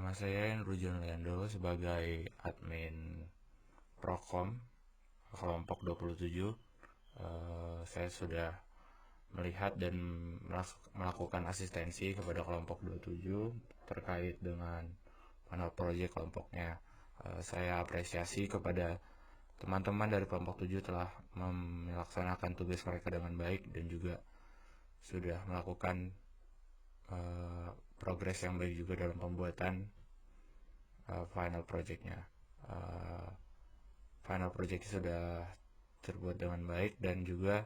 Nama saya Rujon Leando sebagai admin Prokom kelompok 27. Saya sudah melihat dan melakukan asistensi kepada kelompok 27 terkait dengan panel project kelompoknya. Saya apresiasi kepada teman-teman dari kelompok 7 telah melaksanakan tugas mereka dengan baik dan juga sudah melakukan progres yang baik juga dalam pembuatan final projectnya. Final project sudah terbuat dengan baik dan juga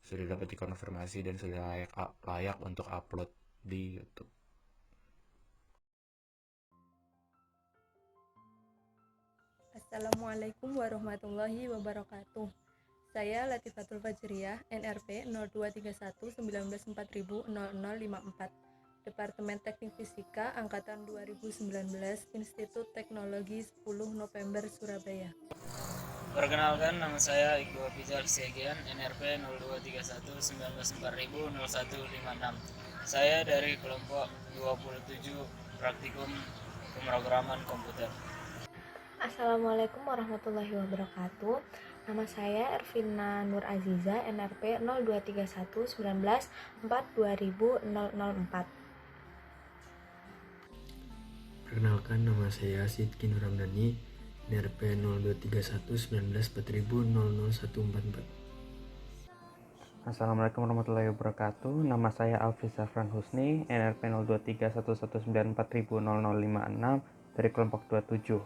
sudah dapat dikonfirmasi dan sudah layak untuk upload di YouTube. Assalamualaikum warahmatullahi wabarakatuh. Saya Latifatul Fajriyah, NRP 023119400054, Departemen Teknik Fisika Angkatan 2019, Institut Teknologi 10 November Surabaya. Perkenalkan, nama saya Iqbal Fizal Siegian, NRP 023119400156. Saya dari kelompok 27 Praktikum Pemrograman Komputer. Assalamualaikum warahmatullahi wabarakatuh. Nama saya Ervina Nur Aziza, NRP 0231194004. Perkenalkan, nama saya Sidki Nur Ramdhani, NRP 02311940001444. Assalamualaikum warahmatullahi wabarakatuh. Nama saya Alfi Zafran Husni, NRP 023119400056 dari kelompok 27.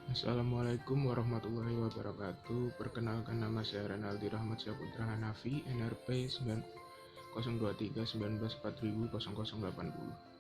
Assalamualaikum warahmatullahi wabarakatuh. Perkenalkan, nama saya Renaldi Rahmat Syaputra Hanafi, NRP 02319400080.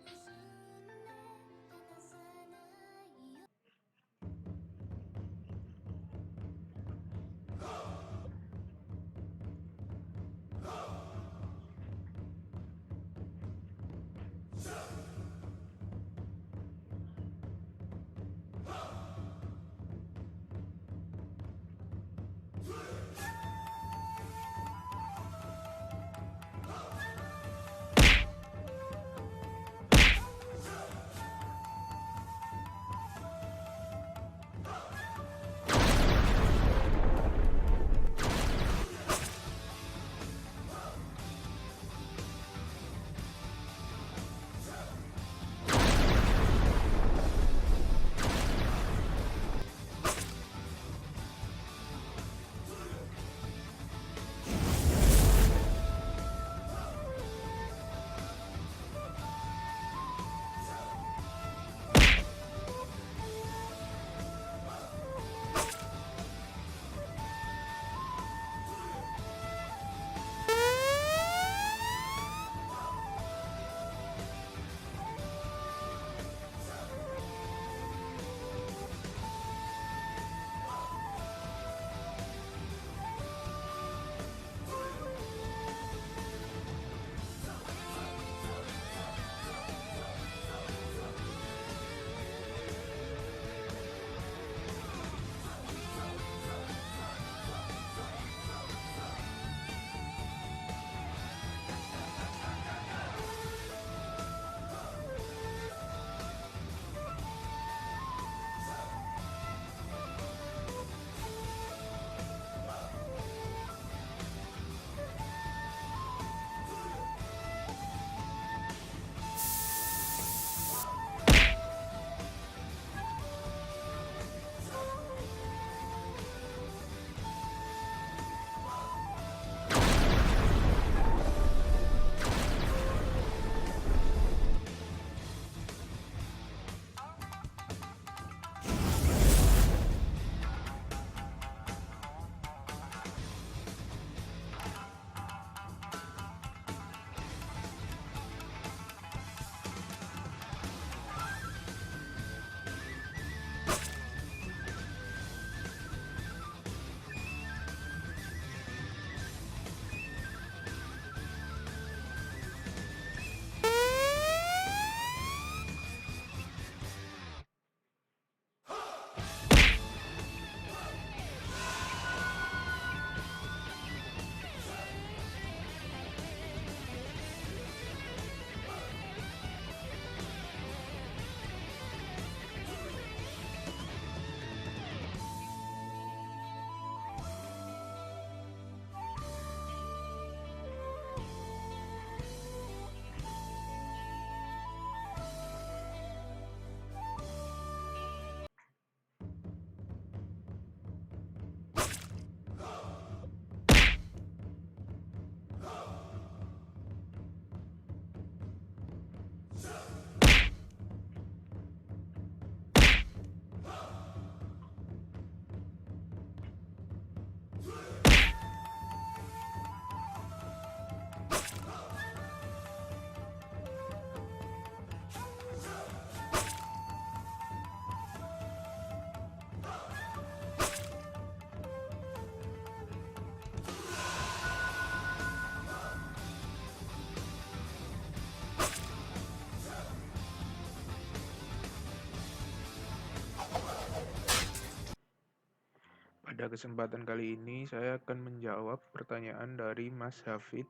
Pada kesempatan kali ini, saya akan menjawab pertanyaan dari Mas Hafid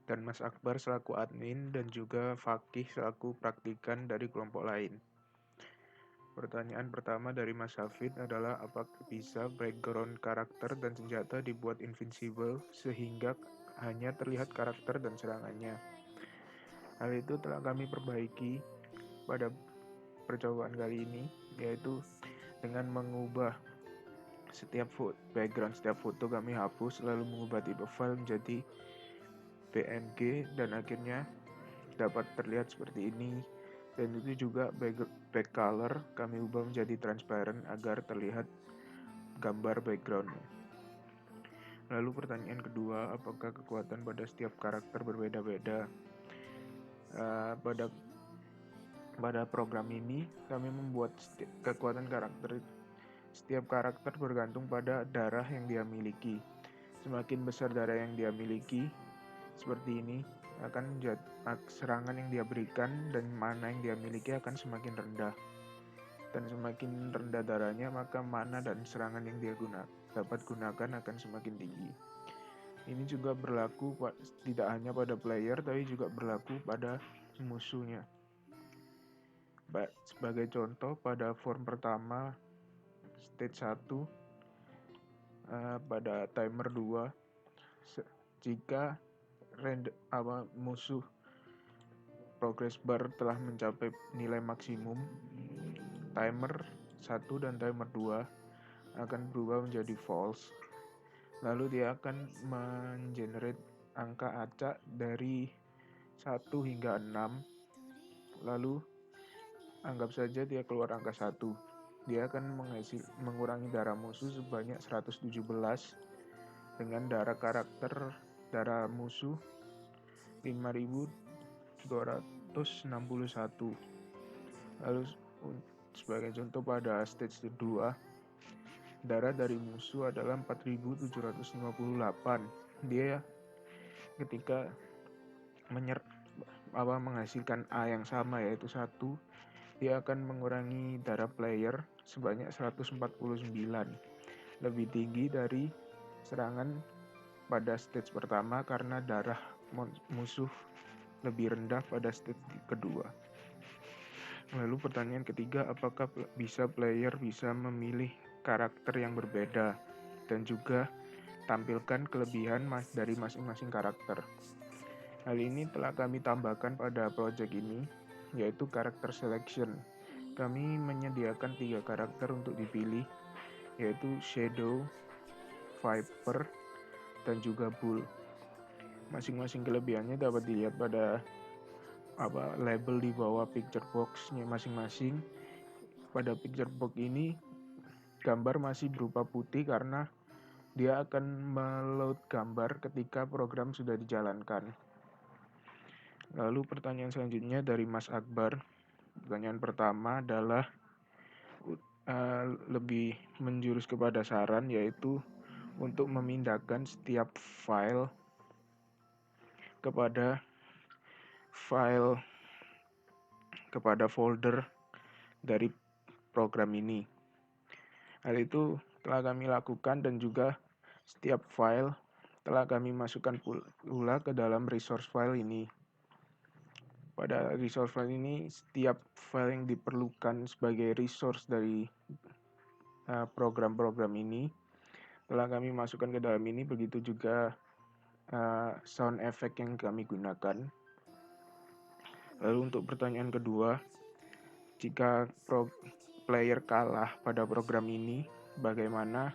dan Mas Akbar selaku admin dan juga Fakih selaku praktikan dari kelompok lain. Pertanyaan pertama dari Mas Hafid adalah apakah bisa background karakter dan senjata dibuat invincible sehingga hanya terlihat karakter dan serangannya. Hal itu telah kami perbaiki pada percobaan kali ini, yaitu dengan mengubah setiap background setiap foto kami hapus, lalu mengubah tipe file menjadi PNG dan akhirnya dapat terlihat seperti ini. Dan itu juga back color kami ubah menjadi transparent agar terlihat gambar backgroundnya. Lalu pertanyaan kedua, apakah kekuatan pada setiap karakter berbeda-beda? Pada program ini kami membuat kekuatan karakter. Setiap karakter bergantung pada darah yang dia miliki. Semakin besar darah yang dia miliki, seperti ini, akan serangan yang dia berikan dan mana yang dia miliki akan semakin rendah. Dan semakin rendah darahnya, maka mana dan serangan yang dia dapat gunakan akan semakin tinggi. Ini juga berlaku tidak hanya pada player, tapi juga berlaku pada musuhnya. Sebagai contoh, pada form pertama stage 1 pada timer 2, jika musuh progress bar telah mencapai nilai maksimum, timer 1 dan timer 2 akan berubah menjadi false. Lalu dia akan mengenerate angka acak dari 1 hingga 6. Lalu anggap saja dia keluar angka 1. Dia akan mengurangi darah musuh sebanyak 117 dengan darah musuh 5261. Lalu sebagai contoh pada stage 2, darah dari musuh adalah 4758. Dia ketika menghasilkan A yang sama yaitu 1, dia akan mengurangi darah player sebanyak 149, lebih tinggi dari serangan pada stage pertama karena darah musuh lebih rendah pada stage kedua. Lalu pertanyaan ketiga, apakah player bisa memilih karakter yang berbeda dan juga tampilkan kelebihan dari masing-masing karakter. Hal ini telah kami tambahkan pada project ini, yaitu karakter selection. Kami menyediakan 3 karakter untuk dipilih, yaitu Shadow, Viper, dan juga Bull. Masing-masing kelebihannya dapat dilihat pada label di bawah picture box-nya masing-masing. Pada picture box ini gambar masih berupa putih karena dia akan meload gambar ketika program sudah dijalankan. Lalu pertanyaan selanjutnya dari Mas Akbar. Pertanyaan pertama adalah lebih menjurus kepada saran, yaitu untuk memindahkan setiap file kepada folder dari program ini. Hal itu telah kami lakukan dan juga setiap file telah kami masukkan pula ke dalam resource file ini. Pada resource file ini, setiap file yang diperlukan sebagai resource dari program-program ini telah kami masukkan ke dalam ini, begitu juga sound effect yang kami gunakan. Lalu untuk pertanyaan kedua, jika player kalah pada program ini, bagaimana?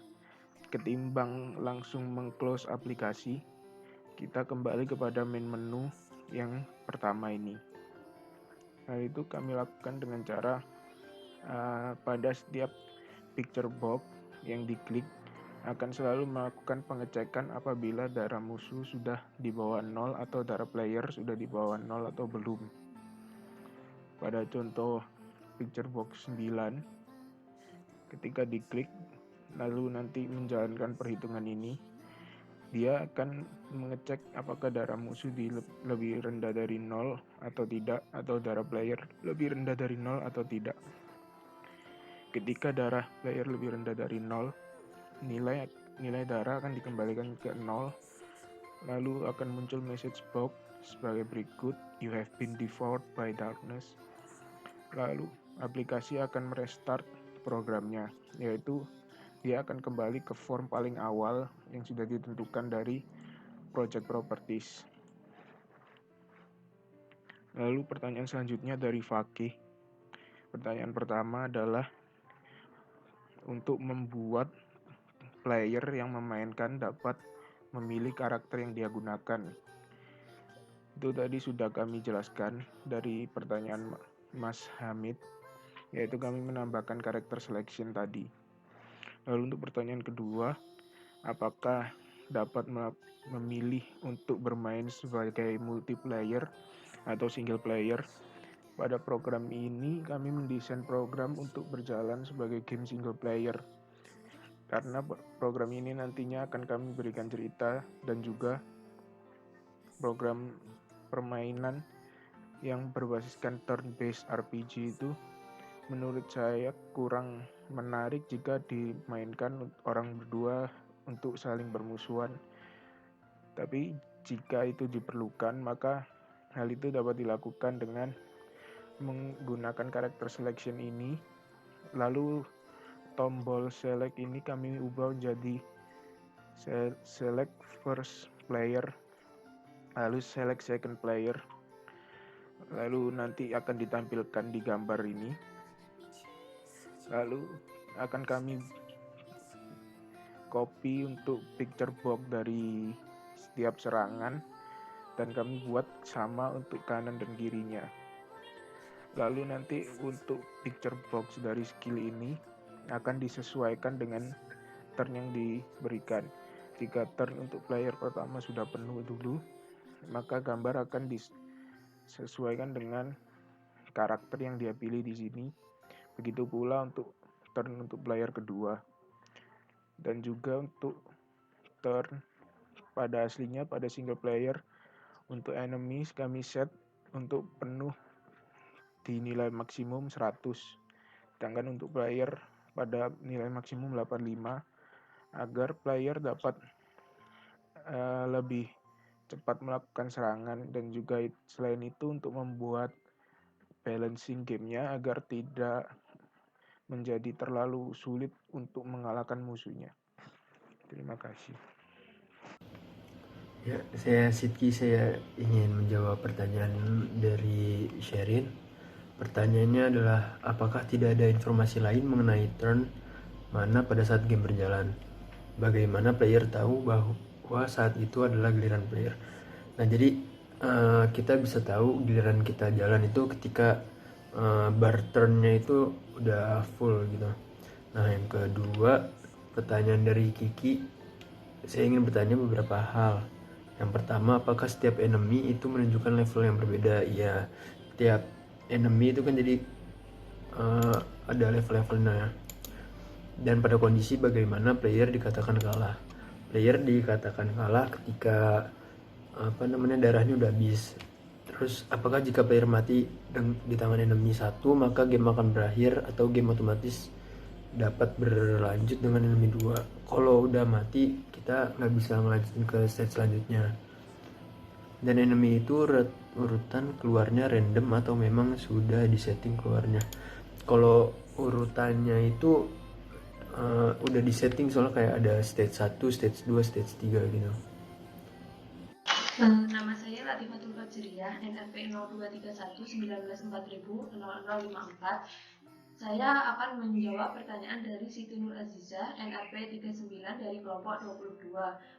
Ketimbang langsung meng-close aplikasi, kita kembali kepada main menu yang pertama ini. Hal itu kami lakukan dengan cara pada setiap picture box yang diklik akan selalu melakukan pengecekan apabila darah musuh sudah di bawah 0 atau darah player sudah di bawah 0 atau belum. Pada contoh picture box 9, ketika diklik lalu nanti menjalankan perhitungan ini, dia akan mengecek apakah darah musuh lebih rendah dari 0 atau tidak, atau darah player lebih rendah dari 0 atau tidak. Ketika darah player lebih rendah dari 0, nilai nilai darah akan dikembalikan ke 0. Lalu akan muncul message box sebagai berikut, you have been devoured by darkness. Lalu aplikasi akan merestart programnya, yaitu dia akan kembali ke form paling awal yang sudah ditentukan dari project properties. Lalu pertanyaan selanjutnya dari Fakih. Pertanyaan pertama adalah untuk membuat player yang memainkan dapat memilih karakter yang dia gunakan. Itu tadi sudah kami jelaskan dari pertanyaan Mas Hamid, yaitu kami menambahkan karakter selection tadi. Lalu untuk pertanyaan kedua, apakah dapat memilih untuk bermain sebagai multiplayer atau single player? Pada program ini kami mendesain program untuk berjalan sebagai game single player. Karena program ini nantinya akan kami berikan cerita dan juga program permainan yang berbasiskan turn-based RPG itu menurut saya kurang menarik jika dimainkan orang berdua untuk saling bermusuhan. Tapi jika itu diperlukan, maka hal itu dapat dilakukan dengan menggunakan karakter selection ini. Lalu tombol select ini kami ubah menjadi select first player, lalu select second player, lalu nanti akan ditampilkan di gambar ini. Lalu akan kami copy untuk picture box dari setiap serangan dan kami buat sama untuk kanan dan kirinya. Lalu nanti untuk picture box dari skill ini akan disesuaikan dengan turn yang diberikan. Jika turn untuk player pertama sudah penuh dulu, maka gambar akan disesuaikan dengan karakter yang dia pilih di sini. Begitu pula untuk turn untuk player kedua. Dan juga untuk turn pada aslinya pada single player, untuk enemies kami set untuk penuh di nilai maksimum 100. Sedangkan untuk player pada nilai maksimum 85 agar player dapat lebih cepat melakukan serangan, dan juga selain itu untuk membuat balancing gamenya agar tidak menjadi terlalu sulit untuk mengalahkan musuhnya. Terima kasih. Ya, saya Sidki, saya ingin menjawab pertanyaan dari Sherin. Pertanyaannya adalah, apakah tidak ada informasi lain mengenai turn mana pada saat game berjalan? Bagaimana player tahu bahwa saat itu adalah giliran player? Nah, jadi kita bisa tahu giliran kita jalan itu ketika bar turn-nya itu udah full gitu. Nah, yang kedua, pertanyaan dari Kiki, saya ingin bertanya beberapa hal. Yang pertama, apakah setiap enemy itu menunjukkan level yang berbeda? Iya, setiap enemy itu kan jadi ada level-levelnya. Dan pada kondisi bagaimana player dikatakan kalah? Player dikatakan kalah ketika darahnya udah habis. Terus apakah jika player mati di tangan enemy 1, maka game akan berakhir atau game otomatis dapat berlanjut dengan enemy 2? Kalau udah mati, kita nggak bisa ngelanjutin ke stage selanjutnya. Dan enemy itu urutan keluarnya random atau memang sudah disetting keluarnya? Kalau urutannya itu udah disetting, soalnya kayak ada stage 1, stage 2, stage 3 gitu. Nama saya Latifatul Fajriyah, NRP 023119400054. Saya akan menjawab pertanyaan dari Siti Nur Aziza, NRP 39 dari kelompok 22.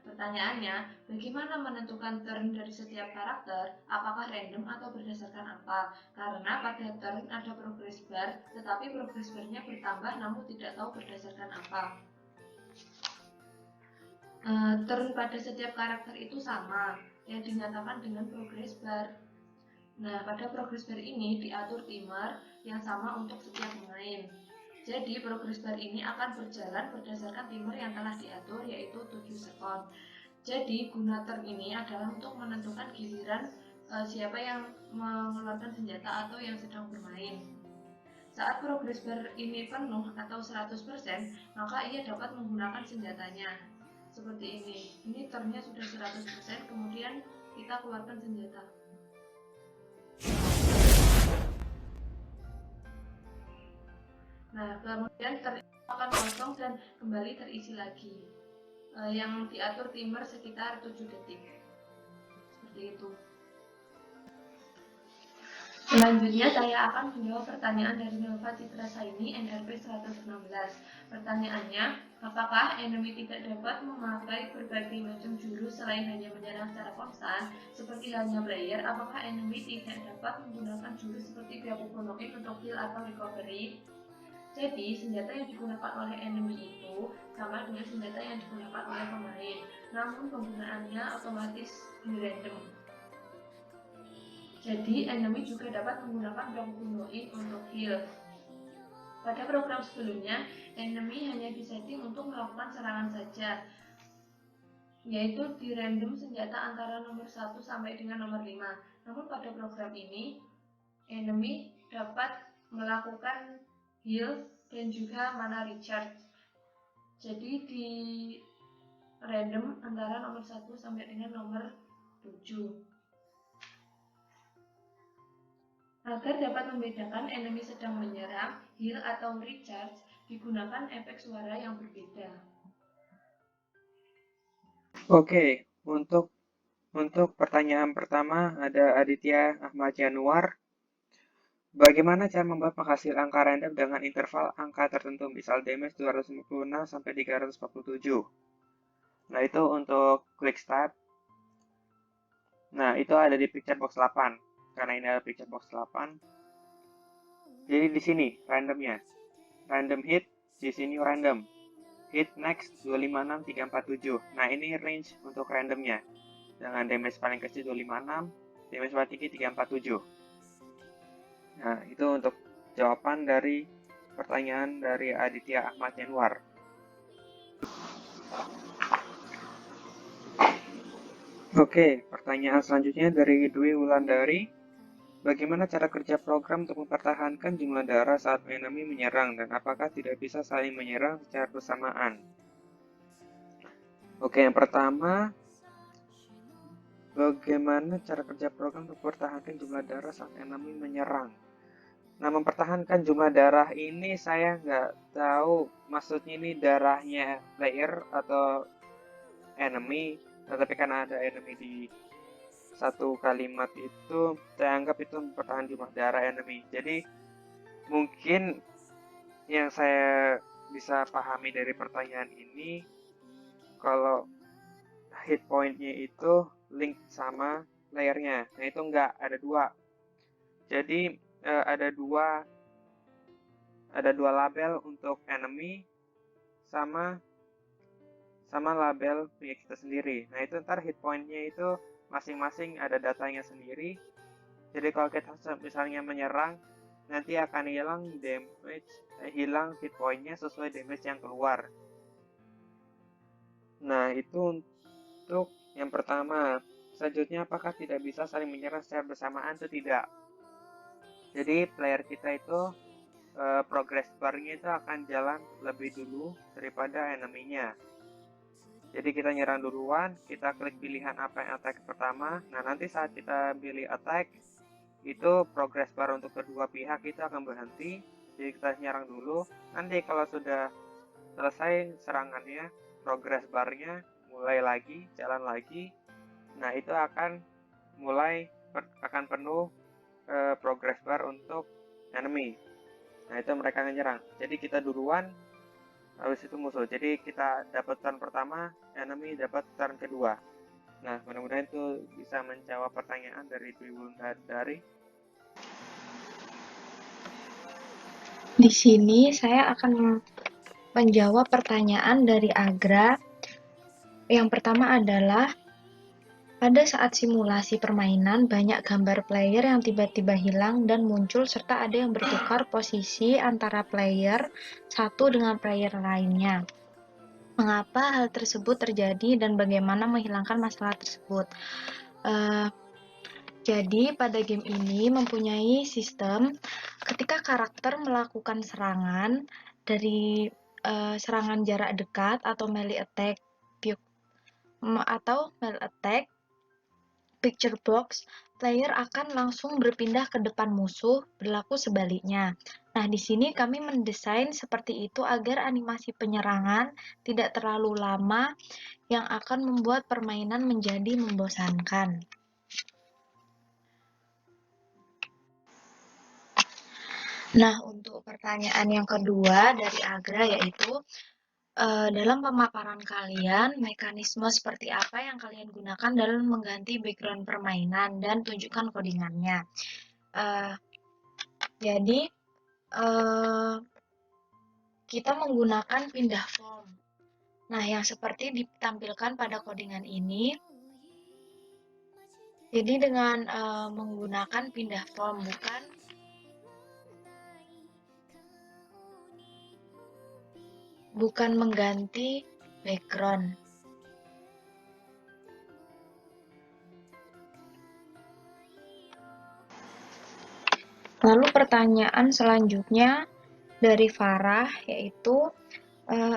Pertanyaannya, bagaimana menentukan turn dari setiap karakter? Apakah random atau berdasarkan apa? Karena pada turn ada progress bar, tetapi progress barnya bertambah namun tidak tahu berdasarkan apa. Turn pada setiap karakter itu sama, yang dinyatakan dengan progress bar. Nah, pada progress bar ini diatur timer yang sama untuk setiap pemain. Jadi, progress bar ini akan berjalan berdasarkan timer yang telah diatur, yaitu 7 sekon. Jadi, guna turn ini adalah untuk menentukan giliran siapa yang mengeluarkan senjata atau yang sedang bermain. Saat progress bar ini penuh atau 100%, maka ia dapat menggunakan senjatanya. seperti ini. Ini turnnya sudah 100%, kemudian kita keluarkan senjata. Nah, kemudian turn akan kosong dan kembali terisi lagi. Yang diatur timer sekitar 7 detik. Seperti itu. Selanjutnya saya akan menjawab pertanyaan dari Nova Citra Saini NRP 116. Pertanyaannya, apakah enemy tidak dapat memakai berbagai macam jurus selain hanya menyerang secara konstan seperti halnya player? Apakah enemy tidak dapat menggunakan jurus seperti Byakugan no In untuk heal atau recovery? Jadi, senjata yang digunakan oleh enemy itu sama dengan senjata yang digunakan oleh pemain, namun penggunaannya otomatis di random. Jadi, enemy juga dapat menggunakan Byakugan no In untuk heal. Pada program sebelumnya, enemy hanya disetting untuk melakukan serangan saja, yaitu di random senjata antara nomor 1 sampai dengan nomor 5. Namun pada program ini, enemy dapat melakukan heal dan juga mana recharge. Jadi di random antara nomor 1 sampai dengan nomor 7. Agar dapat membedakan enemy sedang menyerang, heal, atau recharge, digunakan efek suara yang berbeda. Oke, untuk pertanyaan pertama ada Aditya Ahmad Januar. Bagaimana cara membuat penghasil angka random dengan interval angka tertentu, misal damage 256 sampai 347? Nah, itu untuk quick start. Nah, itu ada di picture box 8. Karena ini ada picture box 8. Jadi di sini randomnya. Random hit, di sini random. Hit next 256 347. Nah, ini range untuk randomnya. Dengan damage paling kecil 256, damage paling tinggi 347. Nah, itu untuk jawaban dari pertanyaan dari Aditya Ahmad Januar. Oke, pertanyaan selanjutnya dari Dwi Wulandari. Bagaimana cara kerja program untuk mempertahankan jumlah darah saat enemy menyerang dan apakah tidak bisa saling menyerang secara bersamaan? Oke, yang pertama, bagaimana cara kerja program untuk mempertahankan jumlah darah saat enemy menyerang? Nah, mempertahankan jumlah darah ini saya nggak tahu maksudnya ini darahnya player atau enemy, tetapi karena ada enemy di satu kalimat itu saya anggap itu mempertahankan jumlah darah enemy. Jadi mungkin yang saya bisa pahami dari pertanyaan ini, kalau hit point-nya itu link sama layernya. Nah, itu enggak, ada dua. Jadi ada dua label untuk enemy sama label punya kita sendiri. Nah, itu ntar hit point-nya itu masing-masing ada datanya sendiri. Jadi kalau kita misalnya menyerang, nanti akan hilang hit point-nya sesuai damage yang keluar. Nah, itu untuk yang pertama. Selanjutnya, apakah tidak bisa saling menyerang secara bersamaan? Itu tidak. Jadi player kita itu progress bar-nya itu akan jalan lebih dulu daripada enemy-nya. Jadi kita nyerang duluan, kita klik pilihan apa yang attack pertama. Nah, nanti saat kita pilih attack, itu progress bar untuk kedua pihak itu akan berhenti. Jadi kita nyerang dulu. Nanti kalau sudah selesai serangannya, progress bar-nya mulai lagi, jalan lagi. Nah, itu akan penuh progress bar untuk enemy. Nah, itu mereka akan nyerang. Jadi kita duluan, habis itu musuh. Jadi kita dapat turn pertama, enemy dapat turn kedua. Nah, mudah-mudahan itu bisa menjawab pertanyaan dari Dwi Wulandari. Di sini saya akan menjawab pertanyaan dari Agra. Yang pertama adalah, pada saat simulasi permainan, banyak gambar player yang tiba-tiba hilang dan muncul serta ada yang bertukar posisi antara player satu dengan player lainnya. Mengapa hal tersebut terjadi dan bagaimana menghilangkan masalah tersebut? Jadi pada game ini mempunyai sistem ketika karakter melakukan serangan dari serangan jarak dekat atau melee attack, atau melee attack, picture box, player akan langsung berpindah ke depan musuh, berlaku sebaliknya. Nah, di sini kami mendesain seperti itu agar animasi penyerangan tidak terlalu lama yang akan membuat permainan menjadi membosankan. Nah, untuk pertanyaan yang kedua dari Agra yaitu, dalam pemaparan kalian, mekanisme seperti apa yang kalian gunakan dalam mengganti background permainan dan tunjukkan codingannya. Jadi, kita menggunakan pindah form. Nah, yang seperti ditampilkan pada codingan ini, jadi dengan menggunakan pindah form, bukan mengganti background. Lalu pertanyaan selanjutnya dari Farah yaitu,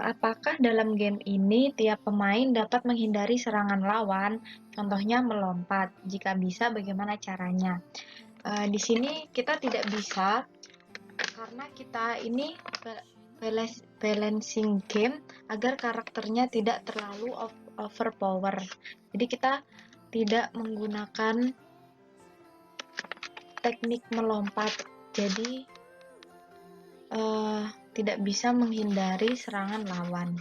apakah dalam game ini tiap pemain dapat menghindari serangan lawan, contohnya melompat? Jika bisa, bagaimana caranya? Di sini kita tidak bisa karena kita ini balancing game agar karakternya tidak terlalu overpower. Jadi kita tidak menggunakan teknik melompat, jadi tidak bisa menghindari serangan lawan.